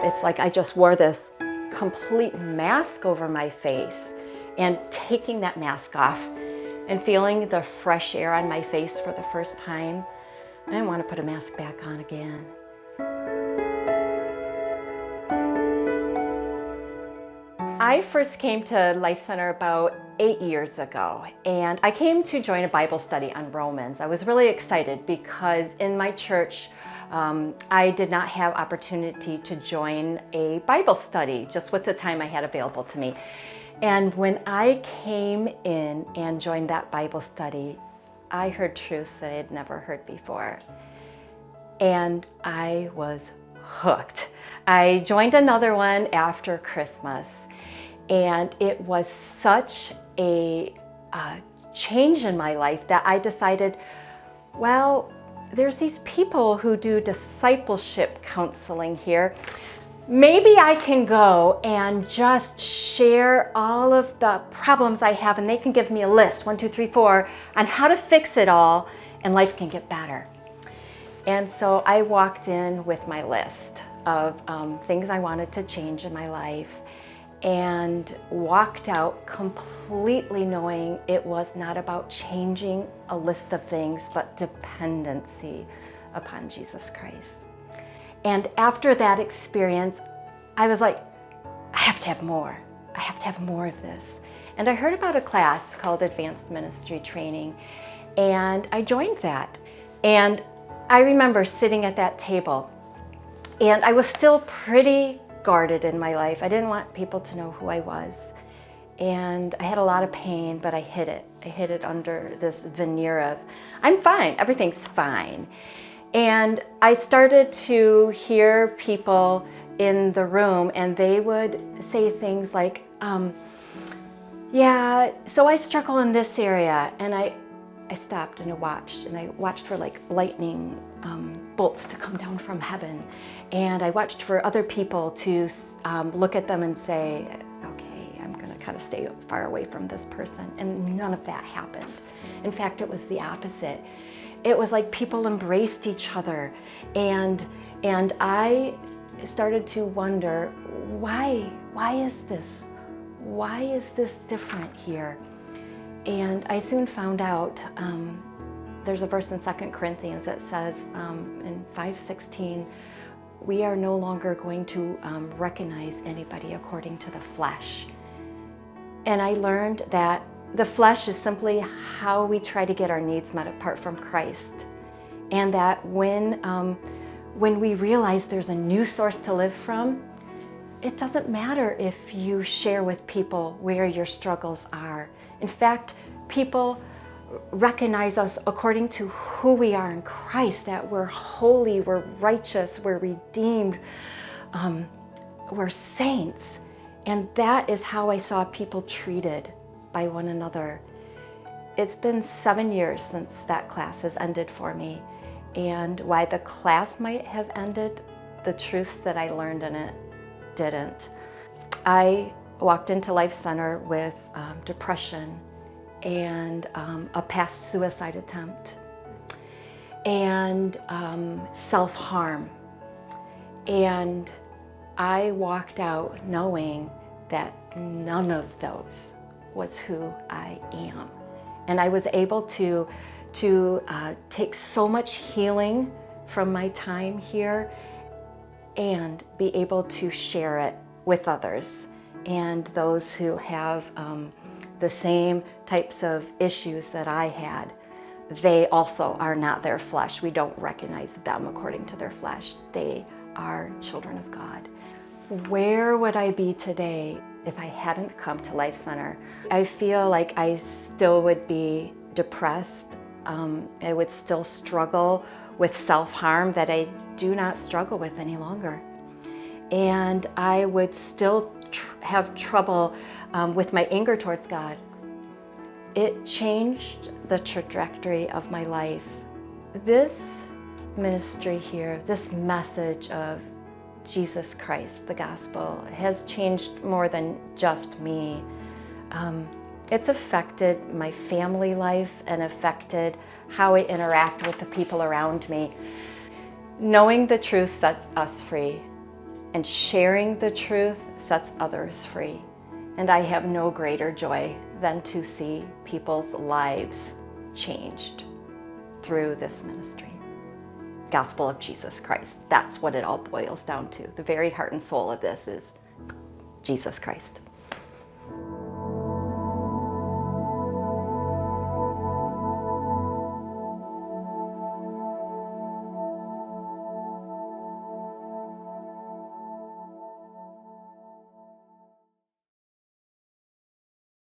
it's like I just wore this complete mask over my face, and taking that mask off and feeling the fresh air on my face for the first time, I didn't want to put a mask back on again. I first came to Life Center about 8 years ago, and I came to join a Bible study on Romans. I was really excited because in my church, I did not have opportunity to join a Bible study just with the time I had available to me. And when I came in and joined that Bible study, I heard truths that I had never heard before. And I was hooked. I joined another one after Christmas, and it was such a change in my life that I decided, well, there's these people who do discipleship counseling here. Maybe I can go and just share all of the problems I have, and they can give me a list, 1, 2, 3, 4, on how to fix it all, and life can get better. And so I walked in with my list of things I wanted to change in my life, and walked out completely knowing it was not about changing a list of things, but dependency upon Jesus Christ. And after that experience, I was like, I have to have more. I have to have more of this. And I heard about a class called Advanced Ministry Training, and I joined that. And I remember sitting at that table, and I was still pretty guarded in my life. I didn't want people to know who I was. And I had a lot of pain, but I hid it. I hid it under this veneer of, I'm fine, everything's fine. And I started to hear people in the room, and they would say things like, yeah, so I struggle in this area. And I stopped and I watched for like lightning bolts to come down from heaven. And I watched for other people to look at them and say, okay, I'm gonna kind of stay far away from this person. And none of that happened. In fact, it was the opposite. It was like people embraced each other, and I started to wonder, why is this? Why is this different here? And I soon found out, there's a verse in 2 Corinthians that says in 5:16, we are no longer going to recognize anybody according to the flesh. And I learned that the flesh is simply how we try to get our needs met apart from Christ. And that when we realize there's a new source to live from, it doesn't matter if you share with people where your struggles are. In fact, people recognize us according to who we are in Christ, that we're holy, we're righteous, we're redeemed, we're saints. And that is how I saw people treated by one another. It's been 7 years since that class has ended for me. And why the class might have ended, the truths that I learned in it didn't. I walked into Life Center with depression and a past suicide attempt and self-harm. And I walked out knowing that none of those was who I am. And I was able to take so much healing from my time here and be able to share it with others and those who have the same types of issues that I had. They also are not their flesh. We don't recognize them according to their flesh. They are children of God. Where would I be today if I hadn't come to Life Center? I feel like I still would be depressed. I would still struggle with self-harm that I do not struggle with any longer. And I would still have trouble with my anger towards God. It changed the trajectory of my life. This ministry here, this message of Jesus Christ, the gospel, has changed more than just me. It's affected my family life and affected how I interact with the people around me. Knowing the truth sets us free. And sharing the truth sets others free. And I have no greater joy than to see people's lives changed through this ministry. Gospel of Jesus Christ. That's what it all boils down to. The very heart and soul of this is Jesus Christ.